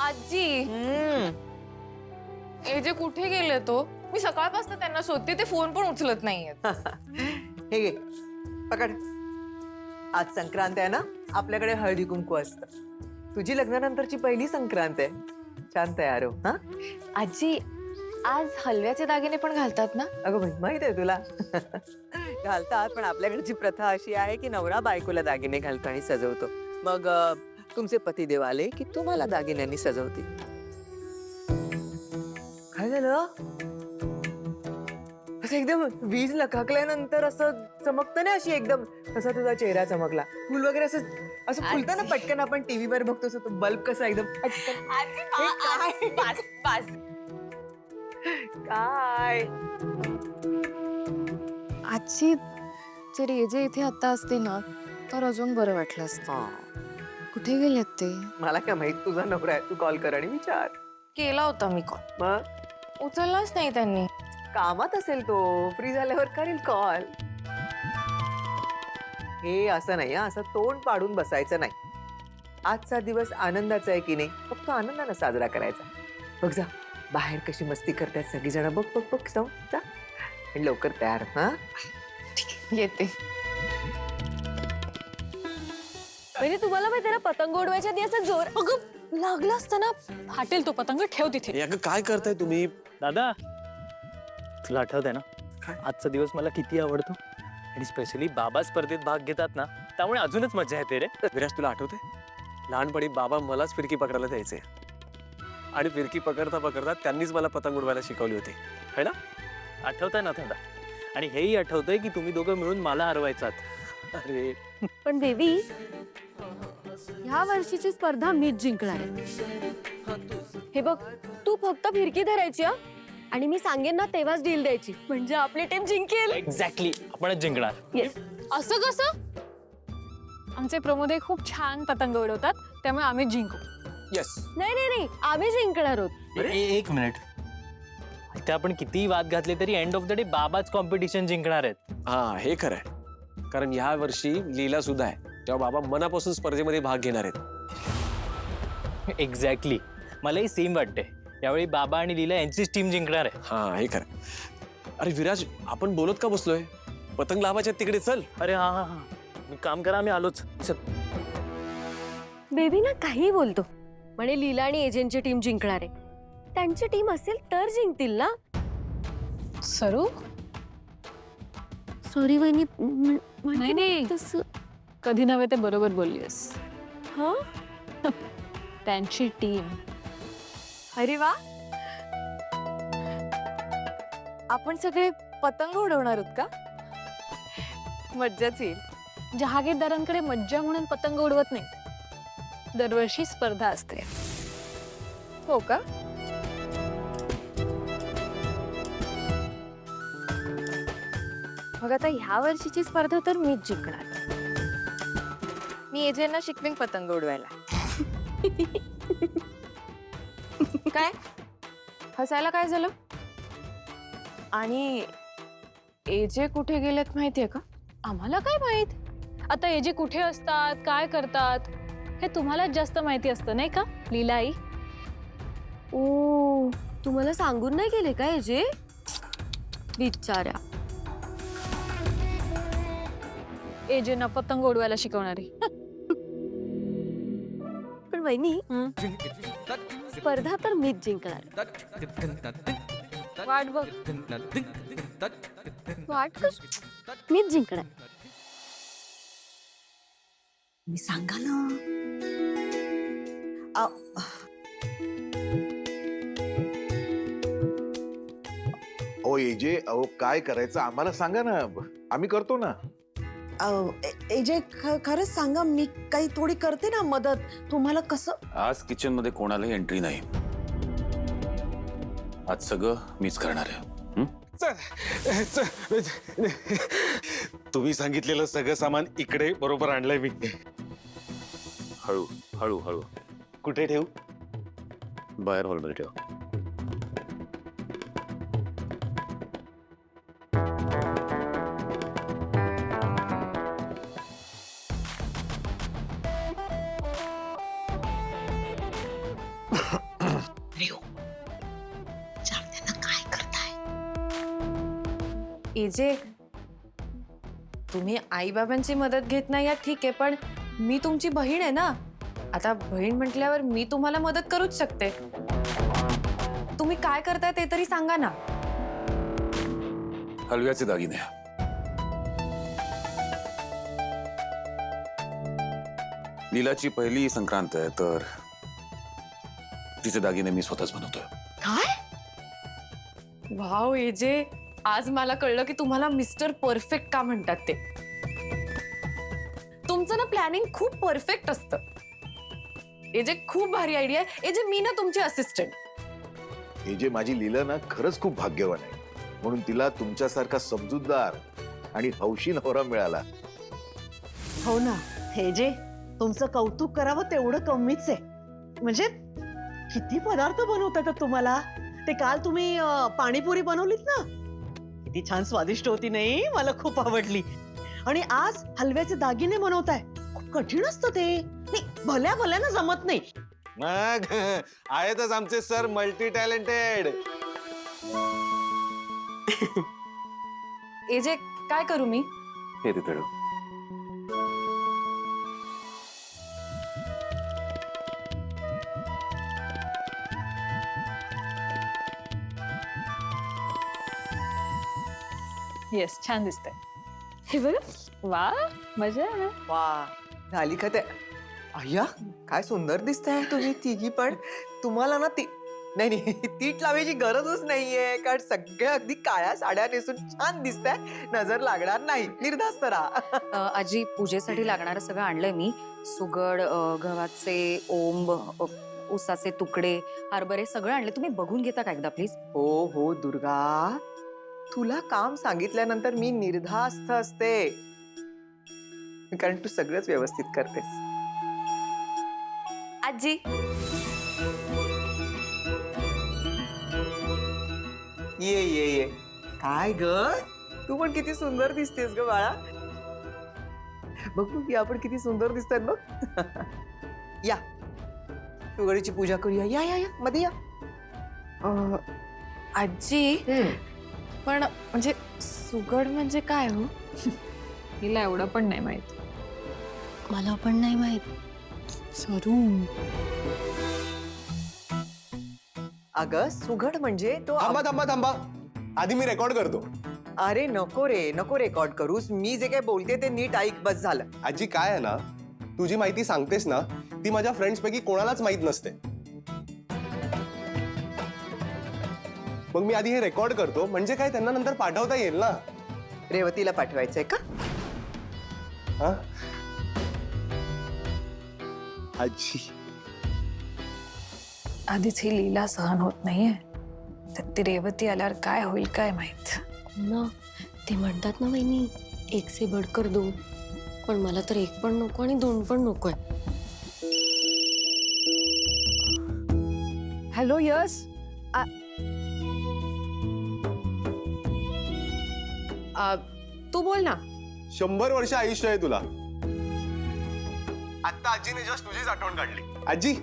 आजी हे जे कुठे गेले तो मी सकाळपासून त्यांना शोधते ते फोन पण उचलत नाहीयेत. हे घे पकड. आज संक्रांत आहे ना, आपल्याकडे हळदी कुंकू असतं. तुझी लग्नानंतरची पहिली संक्रांत आहे. छान तयार हो. हा आजी आज हलव्याचे दागिने पण घालतात ना? अगं बाई माहित आहे तुला. घालतात, पण आपल्याकडची प्रथा अशी आहे की नवरा बायकोला दागिने घालतो आणि सजवतो. मग तुमचे पतिदेव आले की तुम्हाला दागिन्यांनी सजवतील. काय झालं? असं एकदम वीज लखाकल्यानंतर असं चमकतं ना, अशी एकदम तसा तुझा चेहरा चमकला. फुल वगैरे असं असं फुलतं ना पटकन, आपण टीव्ही वर बघतो असं तो बल्ब कसा एकदम पटकन. हे काय? काय आजी जर जे इथे आता असते ना तर अजून बरं वाटलं असतं. कुठे गेलेत ते? मला काय माहित, तुझा नवरा आहे. तू कॉल कर आणि विचार. केला होता मी कॉल, मग उचललाच नाही त्यांनी. कामात असेल तो. फ्री झाल्यावर करेल कॉल. हे असं नाही हा, असं तोंड पाडून बसायचं नाही. आजचा दिवस आनंदाचा आहे की नाही, फक्त आनंदानं साजरा करायचा. बघ जा बाहेर कशी मस्ती करतात सगळीजण. बघ बघ बघ जाऊ जा आणि लवकर तयार. हा येते. म्हणजे तुम्हाला माहिती ना, पतंग उडवायच्या आधी असं जोर अगं लागलं असतं ना, फाटेल तो पतंग. ठेव तिथे. अगं काय करताय तुम्ही? दादा, तुला आठवतंय ना आजचा दिवस मला किती आवडतो? आणि स्पेशली बाबा स्पर्धेत भाग घेतात ना, त्यामुळे अजूनच मजा येते रे. विराज, तुला आठवतंय लहानपणी बाबा मलाच फिरकी पकडायला द्यायचे आणि फिरकी पकडता पकडता त्यांनीच मला पतंग उडवायला शिकवली होती, है ना? आठवतंय ना दादा? आणि हेही आठवतंय की तुम्ही दोघं मिळून मला हरवायचात. अरे पण बेबी, ह्या वर्षीची स्पर्धा मीच जिंकणार आहे. हे बघ, तू फक्त फिरकी धरायची हा, आणि मी सांगेन ना तेव्हाच डील द्यायची, म्हणजे आपली टीम जिंकेल. एक्झॅक्टली, आपणच जिंकणार. येस. असं कसं? आमचे प्रमोदे खूप छान पतंग उडवतात, त्यामुळे आम्ही जिंकू. यस. नाही नाही नाही, आम्ही जिंकणार आहोत. एक मिनिट, इथे आपण कितीही वाद घातले तरी एंड ऑफ द डे बाबाच कॉम्पिटिशन जिंकणार आहेत. हा, हे खरं आहे. कारण ह्या वर्षी लीला सुद्धा आहे, तेव्हा बाबा मनापासून स्पर्धेमध्ये भाग घेणार आहेत. एक्झॅक्टली, मलाही सेम वाटते. यावेळी बाबा आणि लीला यांचीच टीम जिंकणार आहे. हा, हे खरं. अरे विराज, आपण बोलत का बसलोय? पतंग लावायच्या तिकडे चल. अरे हा हा हा, मी काम करा, आम्ही आलोच. चल. बेबी ना काही बोलतो, म्हणे लीला आणि एजंटची टीम जिंकणार आहे. त्यांची टीम असेल तर जिंकतील ना. सरू? सॉरी वहिनी. नाही नाही, तसं कधी नव्हे ते बरोबर बोललीस. हा. त्यांची टीम. अरे वा, आपण सगळे पतंग उडवणार आहोत का? मज्जाच येईल. जहागीरदारांकडे मज्जा म्हणून पतंग उडवत नाहीत, दरवर्षी स्पर्धा असते. हो का? मग आता ह्या वर्षीची स्पर्धा तर मीच जिंकणार. मी एजेंना शिकवेन पतंग उडवायला. काय हसायला काय झालं? आणि एजे कुठे गेलेत माहितीये का? आम्हाला काय माहित? आता हे जे कुठे असतात, काय करतात, हे तुम्हालाच जास्त माहिती असतं नाही का लीलाई? ओ, तुम्हाला सांगून नाही गेले का एजे? बिचाऱ्या. एजेंना पतंग उडवायला शिकवणारी. पण वहिनी, स्पर्धा तर मीच जिंकणार. वाट बघ. वाट कशी? मीच जिंकणार. मी सांगा ना. ओ एजे, अहो काय करायचं आम्हाला सांगा ना, आम्ही करतो ना. एजे खरंच सांगा, मी काही थोडी करते ना मदत. तुम्हाला कसं? आज किचन मध्ये कोणालाही एंट्री नाही. आज सगळं मीच करणार आहे. तुम्ही सांगितलेलं सगळं सामान इकडे बरोबर आणलंय मी. हळू हळू हळू. कुठे ठेवू? बाहेर हॉलमध्ये ठेव. अरे हो, विचार त्यांना काय करताय. एजे, तुम्ही आई बाबांची मदत घेत नाही ठीक आहे, पण मी तुमची बहीण आहे ना. आता बहीण म्हटल्यावर मी तुम्हाला मदत करूच शकते. तुम्ही काय करताय ते तरी सांगा ना. हलव्याचे दागिने. लीलाची पहिली संक्रांत आहे तर तिचे दागिने मी स्वतःच बनवतोय. काय? वाव एजे, आज मला कळलं की तुम्हाला मिस्टर परफेक्ट का म्हणतात ते. तुमचं ना प्लॅनिंग खूप परफेक्ट असतं. एजे खूप भारी आयडिया आहे. एजे मी ना तुमची असिस्टंट. हे जे माझी लीला ना खरंच खूप भाग्यवान आहे, म्हणून तिला तुमच्यासारखा समजूतदार आणि हौशी नवरा मिळाला. हो ना, हे जे तुमचं कौतुक करावं तेवढं कमीच आहे. म्हणजे किती पदार्थ बनवतात तुम्हाला. ते काल तुम्ही पाणीपुरी बनवलीत ना, किती छान स्वादिष्ट होती. नाही, मला खूप आवडली. आणि आज हलव्याचे दागिने बनवताय. खूप कठीण असतं ते. नाही, भल्या भल्यानं जमत नाही. मग आहेतच आमचे सर मल्टी टॅलेंटेड. एजे काय करू मी? हे तिथे ठेव. येस, छान दिसतंय. हे बघ. वा, मजा आहे. वा, झाली का ते? अय्या, काय सुंदर दिसताय तुम्ही तिघी पण. तुम्हाला ना ती नाही नाही तीट लावायची गरजच नाहीये, कारण सगळ्या अगदी काळ्या साड्या नेसून छान दिसताय. नजर लागणार नाही, निर्धास्त राहा. आजी, पूजेसाठी लागणारं सगळं आणलंय मी. सुगड, गव्हाचे ओंब, उसाचे तुकडे, हरभरे सगळं आणले. तुम्ही बघून घेता का एकदा प्लीज? हो हो दुर्गा, तुला काम सांगितल्यानंतर मी निर्धास्त असते, कारण तू सगळंच व्यवस्थित करतेस. आजी, ये ये ये. काय ग, तू पण किती सुंदर दिसतेस ग बाळा. बघ बघ, या पण किती सुंदर दिसतात बघ. या, सुगडीची पूजा करूया. या या या, मध्ये या. आजी, पण म्हणजे सुगड म्हणजे काय हो? हिला एवढं पण नाही माहित. मला पण नाही माहित. सरू, अगं सुगड म्हणजे तो थांबा थांबा थांबा, आधी मी रेकॉर्ड करतो. अरे नको रे, नको रेकॉर्ड करूस. मी जे काय बोलते ते नीट ऐक, बस झालं. आजी, काय आहे ना, तुझी माहिती सांगतेस ना, ती माझ्या फ्रेंड्स पैकी कोणालाच माहित नसते. मग मी आधी हे रेकॉर्ड करतो, म्हणजे काय त्यांना नंतर पाठवता येईल ना. रेवतीला पाठवायचंय का? हा आजी, आधीच ही लीला सहन होत नाहीये, तर ती रेवती आल्यावर काय होईल काय माहित. ना, ते म्हणतात ना वहिनी, एक से बडकर दो. पण मला तर एक पण नको आणि दोन पण नकोय. हॅलो यश. तू बोल ना. 100 वर्ष आयुष्य आहे तुला. आता आजीने जस्ट तुझीच आठवण काढली. आजी,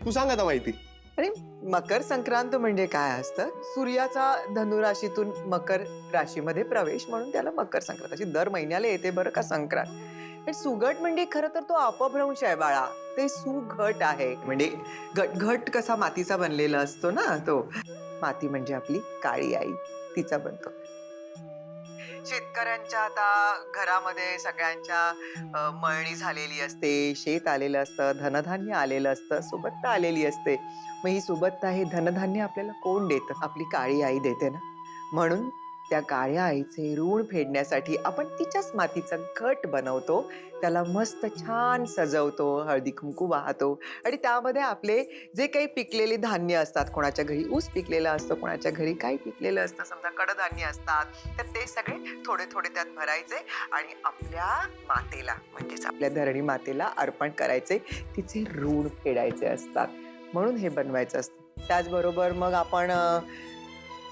तू सांग आता माहिती. अरे मकर संक्रांत म्हणजे काय असतं? सूर्याचा धनुराशीतून मकर राशीमध्ये प्रवेश, म्हणून त्याला मकर संक्रांत अशी दर महिन्याला येते बरं का संक्रांत. आणि सुगट म्हणजे खरं तर तो अपभ्रंश आहे बाळा. ते सुघट आहे, म्हणजे घट कसा मातीचा बनलेला असतो ना, तो माती म्हणजे आपली काळी आई, तिचा बनतो. शेतकऱ्यांच्या आता घरामध्ये सगळ्यांच्या मळणी झालेली असते, शेत आलेलं असतं, धनधान्य आलेलं असतं, सुबत्ता आलेली असते. मग ही सुबत्ता, हे धनधान्य आपल्याला कोण देतं? आपली काळी आई देते ना. म्हणून त्या काळ्या आईचे ऋण फेडण्यासाठी आपण तिच्याच मातीचा घट बनवतो, त्याला मस्त छान सजवतो, हळदी कुंकू वाहतो आणि त्यामध्ये आपले जे काही पिकलेले धान्य असतात, कोणाच्या घरी ऊस पिकलेला असतो, कोणाच्या घरी काही पिकलेलं असतं, समजा कडधान्य असतात, तर ते सगळे थोडे थोडे त्यात भरायचे आणि आपल्या मातेला, म्हणजेच आपल्या धरणी मातेला अर्पण करायचे, तिचे ऋण फेडायचे असतात. म्हणून हे बनवायचं असतं. त्याचबरोबर मग आपण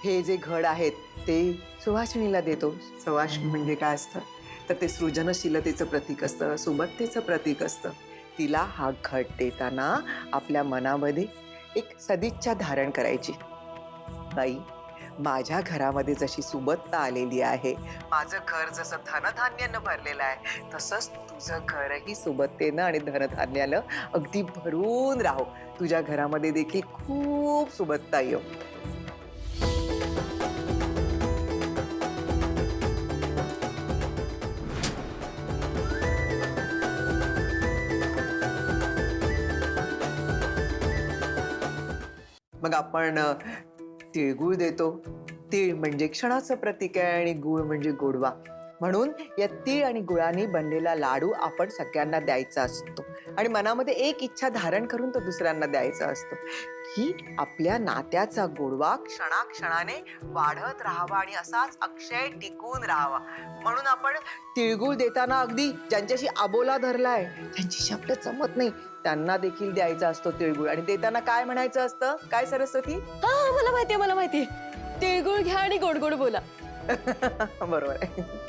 हे जे घड आहेत ते सुवासिनीला देतो. सुवासिनी म्हणजे काय असतं? तर ते सृजनशीलतेचं प्रतीक असतं, सुबत्तेचं प्रतीक असतं. तिला हा घट देताना आपल्या मनामध्ये एक सदिच्छा धारण करायची. बाई, माझ्या घरामध्ये जशी सुबत्ता आलेली आहे, माझं घर जसं धनधान्यानं भरलेलं आहे, तसंच तुझं घरही सुबत्तेनं आणि धनधान्यानं अगदी भरून राहो. तुझ्या घरामध्ये देखील खूप सुबत्ता येऊ. मग आपण तिळगुळ देतो. तीळ म्हणजे क्षणाचं प्रतीक आहे आणि गुळ म्हणजे गोडवा. म्हणून या तीळ आणि गुळाने बनलेला लाडू आपण सगळ्यांना द्यायचा असतो आणि मनामध्ये एक इच्छा धारण करून तो दुसऱ्यांना द्यायचा असतो की आपल्या नात्याचा गोडवा क्षणाक्षणाने वाढत राहावा आणि असाच अक्षय टिकून राहावा. म्हणून आपण तिळगुळ देताना अगदी ज्यांच्याशी आबोला धरलाय, ज्यांच्याशी आपलं जमत नाही, त्यांना देखील द्यायचा असतो तिळगुळ. आणि देताना काय म्हणायचं असतं? काय सरस्वती? हा मला माहितीये. तिळगुळ घ्या आणि गोड गोड बोला. बरोबर आहे.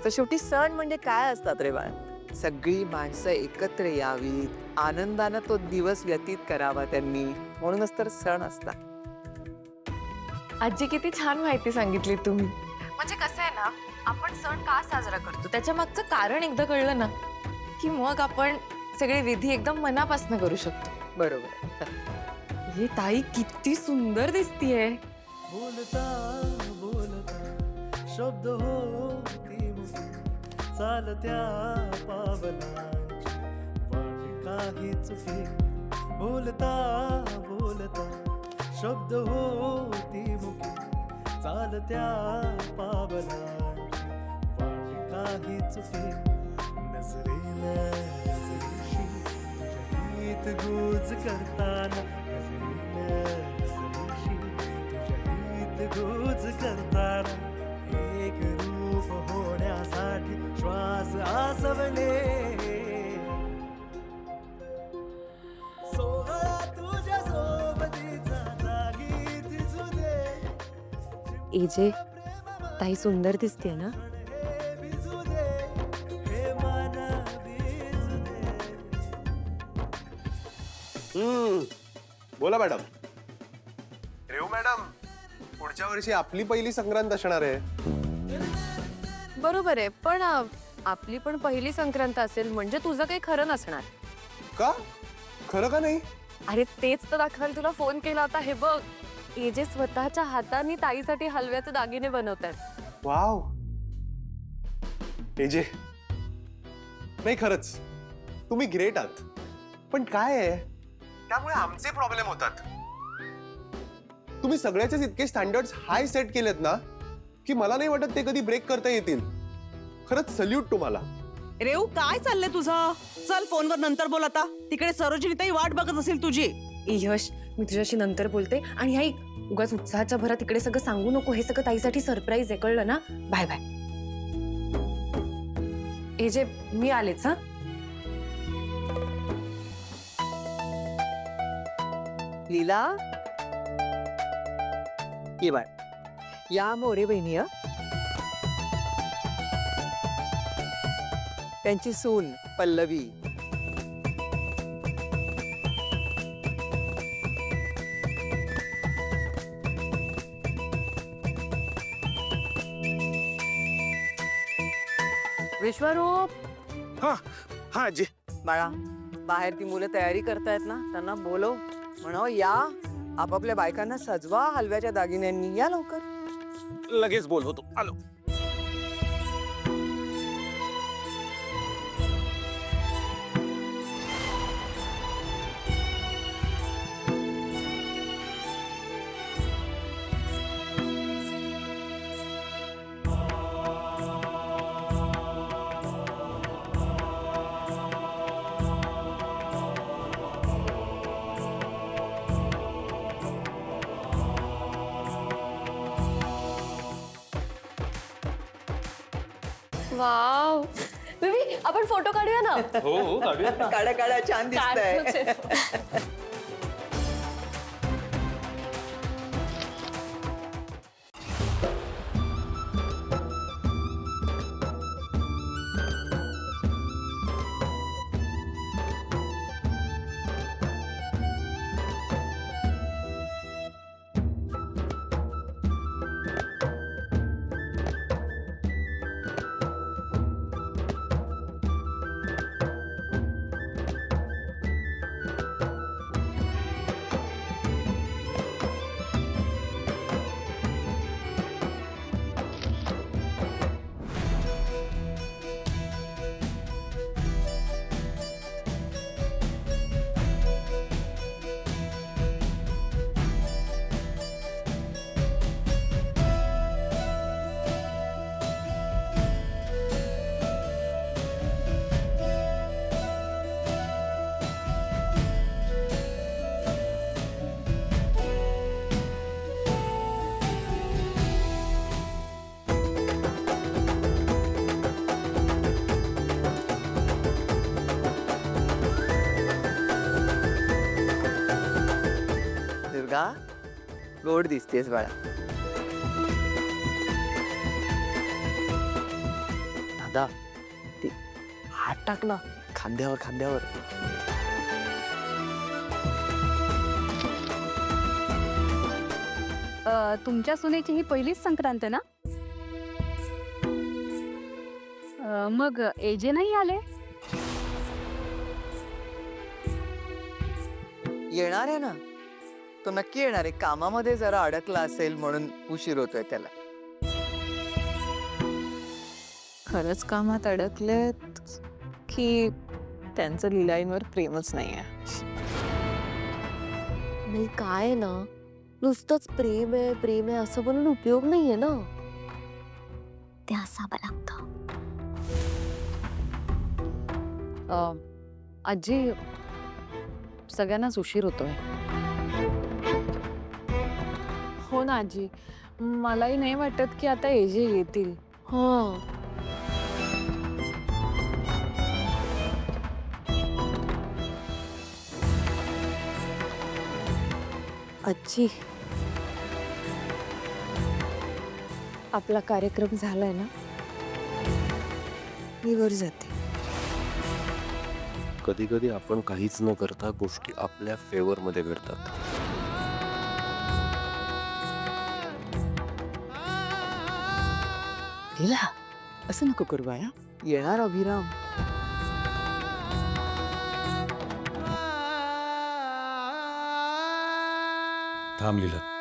तर शेवटी सण म्हणजे काय असतात रे बाळ? सगळी माणसं एकत्र यावीत, आनंदानं तो दिवस व्यतीत करावा त्यांनी, म्हणूनच तर सण असतात. आजी किती छान माहिती सांगितली तुम्ही. म्हणजे कसं आहे ना, आपण सण का साजरा करतो त्याच्या मागचं कारण एकदा कळलं ना की मग आपण सगळे विधी एकदम मनापासून करू शकतो. बरोबर. ही ताई किती सुंदर दिसतीये. बोलता बोलता शब्द होती मुठी, चालत्या पावलांची वाट काही चुकी. बोलता बोलता शब्द होती मुठी, चालत्या पावलांची वाट काही चुकी. नजरेला नजरेशी तुझ्या हित गुज करताना, नजरेला नजरेशी तुझ्या हित गुज करताना, एक रूप होण्यासाठी श्वास आसवले. सोहळा तुझ्या सोबतीचा जागी दिसू दे. एजे ताई सुंदर दिसते ना. भिजू दे हे मन भिजू दे. बोला मॅडम. रेव मॅडम, पुढच्या वर्षी आपली पहिली संक्रांत असणार आहे. बरोबर आहे, पण आपली पण पहिली संक्रांत असेल म्हणजे तुझं काही खरं नसणार. का? खरं का नाही? अरे तेच तर दाखवायला तुला फोन केला होता. हे बघ, एजे स्वतःच्या हाताने ताईसाठी हलव्याचे दागिने बनवतात. वाव. एजे, नाही खरंच तुम्ही ग्रेट आहात. पण काय आहे, त्यामुळे आमचे प्रॉब्लेम होतात. तुम्ही सगळ्याचेच इतके स्टँडर्ड्स हाय सेट केलेत ना की मला नाही वाटत ते कधी ब्रेक करता येतील. खरंच सल्यूट तुम्हाला. रेऊ, काय चाललंय तुझं? चल फोनवर नंतर बोल. आता तिकडे सरोजिनी ताई वाट बघत असेल तुझी. यश, मी तुझ्याशी नंतर बोलते. आणि ऐक, उगाच उत्साहाच्या भरात इकडे सगळं सांगू नको. हे सगळं ताईसाठी सरप्राईज आहे, कळलं ना? Bye bye. एजे, मी आलेच. हा, लीला, ये बाळ, या मोरे बहिणी. त्यांची सून पल्लवी. विश्वरूप, हा आजी. बाळा, बाहेर ती मुलं तयारी करतायत ना, त्यांना बोलव. म्हणाव या, आपापल्या बायकांना सजवा हलव्याच्या दागिन्यांनी. या लवकर. लगेच बोलवतो, आलो. वाव बेबी, आपण फोटो काढूया ना. हो काढूया. काढा काढा, छान दिसतंय. का गोड दिसतेस बाळा. दादा ते हात टाक ना खांद्यावर खांद्यावर. तुमच्या सुनेची ही पहिलीच संक्रांत ना? मग एजे नाही आले? येणार आहे ना, तो नक्की येणार आहे. कामामध्ये जरा अडकला असेल म्हणून उशीर होतोय त्याला. खरंच कामात अडकलेत की त्यांचं लीलाईंवर प्रेमच नाहीये? नाही काय ना, नुसतंच प्रेम आहे असं बोलून उपयोग नाहीये ना. ते असावं लागतं. आजी सगळ्यांनाच उशीर होतोय. हो ना आजी, मलाही नाही वाटत की आता एजे येतील. हा आजी, आपला कार्यक्रम झालाय ना, मी वर जाते. कधी कधी आपण काहीच न करता गोष्टी आपल्या फेवर मध्ये घडतात. लीला, असं नको करू बाळा. येणार अभिराम. थांब लीला.